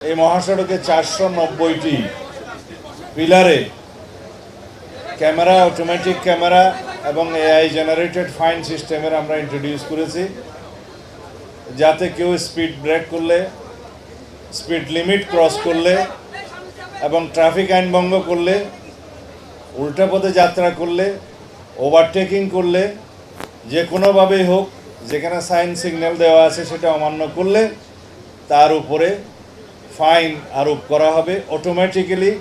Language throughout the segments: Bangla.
এই মহাসড়কে 490টি পিলারে ক্যামেরা, অটোমেটিক ক্যামেরা এবং এআই জেনারেটেড ফাইন সিস্টেমের আমরা ইন্ট্রোডিউস করেছি, যাতে কেউ স্পিড ব্রেক করলে, স্পিড লিমিট ক্রস করলে এবং ট্রাফিক আইন ভঙ্গ করলে, উল্টা পথে যাত্রা করলে, ওভারটেকিং করলে, যে কোনোভাবেই হোক যেখানে সাইন সিগন্যাল দেওয়া আছে সেটা অমান্য করলে তার উপরে ফাইন আরোপ করা হবে। অটোমেটিক্যালি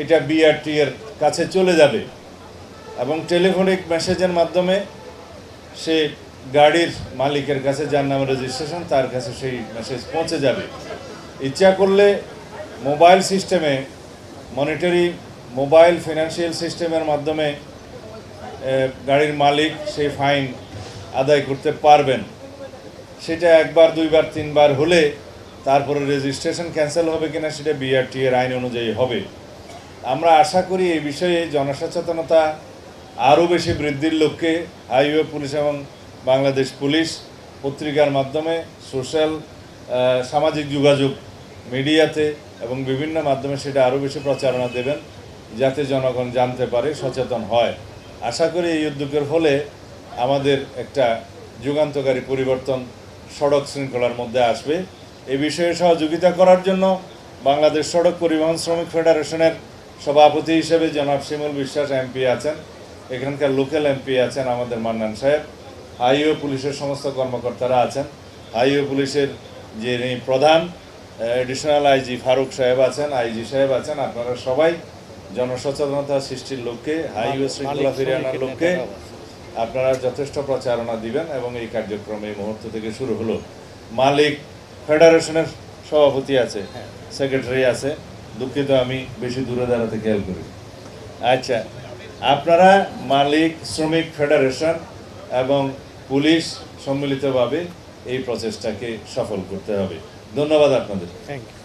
এটা বিআরটি এর কাছে চলে যাবে এবং টেলিফোনিক মেসেজের মাধ্যমে সে গাড়ির মালিকের কাছে, যার নামে রেজিস্ট্রেশন, তার কাছে সেই মেসেজ পৌঁছে যাবে। ইচ্ছা করলে মোবাইল সিস্টেমে, মনিটরি মোবাইল ফিনান্সিয়াল সিস্টেমের মাধ্যমে গাড়ির মালিক সেই ফাইন আদায় করতে পারবেন। সেটা একবার, দুইবার, তিনবার হলে তারপরে রেজিস্ট্রেশন ক্যান্সেল হবে কিনা সেটা বিআরটি এর আইন অনুযায়ী হবে। আমরা আশা করি এই বিষয়ে জনসচেতনতা আরও বেশি বৃদ্ধির লক্ষ্যে হাইওয়ে পুলিশ এবং বাংলাদেশ পুলিশ পত্রিকার মাধ্যমে, সোশ্যাল সামাজিক যোগাযোগ মিডিয়াতে এবং বিভিন্ন মাধ্যমে সেটা আরও বেশি প্রচারণা দেবেন, যাতে জনগণ জানতে পারে, সচেতন হয়। আশা করি এই উদ্যোগের ফলে আমাদের একটা যুগান্তকারী পরিবর্তন সড়ক শৃঙ্খলার মধ্যে আসবে। এ বিষয়ে সহযোগিতা করার জন্য বাংলাদেশ সড়ক পরিবহন শ্রমিক ফেডারেশনের সভাপতি হিসেবে জনাব শিমুল বিশ্বাস এমপি আছেন, এখানকার লোকাল এমপি আছেন আমাদের মান্নান সাহেব, হাইওয়ে পুলিশের সমস্ত কর্মকর্তারা আছেন, হাইওয়ে পুলিশের যিনি প্রধান এডিশনাল আইজি ফারুক সাহেব আছেন, আইজি সাহেব আছেন। আপনারা সবাই জনসচেতনতা সৃষ্টির লক্ষ্যে, হাইওয়ে শৃঙ্খলা ফিরিয়ে আনার লক্ষ্যে আপনারা যথেষ্ট প্রচারণা দিবেন এবং এই কার্যক্রম এই মুহূর্ত থেকে শুরু হলো। মালিক ফেডারেশনের সভাপতি আছে, সেক্রেটারি আছে, দুঃখিত আমি বেশি দূরে দাঁড়াতে খেয়াল করি। আচ্ছা, আপনারা মালিক, শ্রমিক ফেডারেশন এবং পুলিশ সম্মিলিতভাবে এই প্রচেষ্টাকে সফল করতে হবে। ধন্যবাদ আপনাদের। Thank you.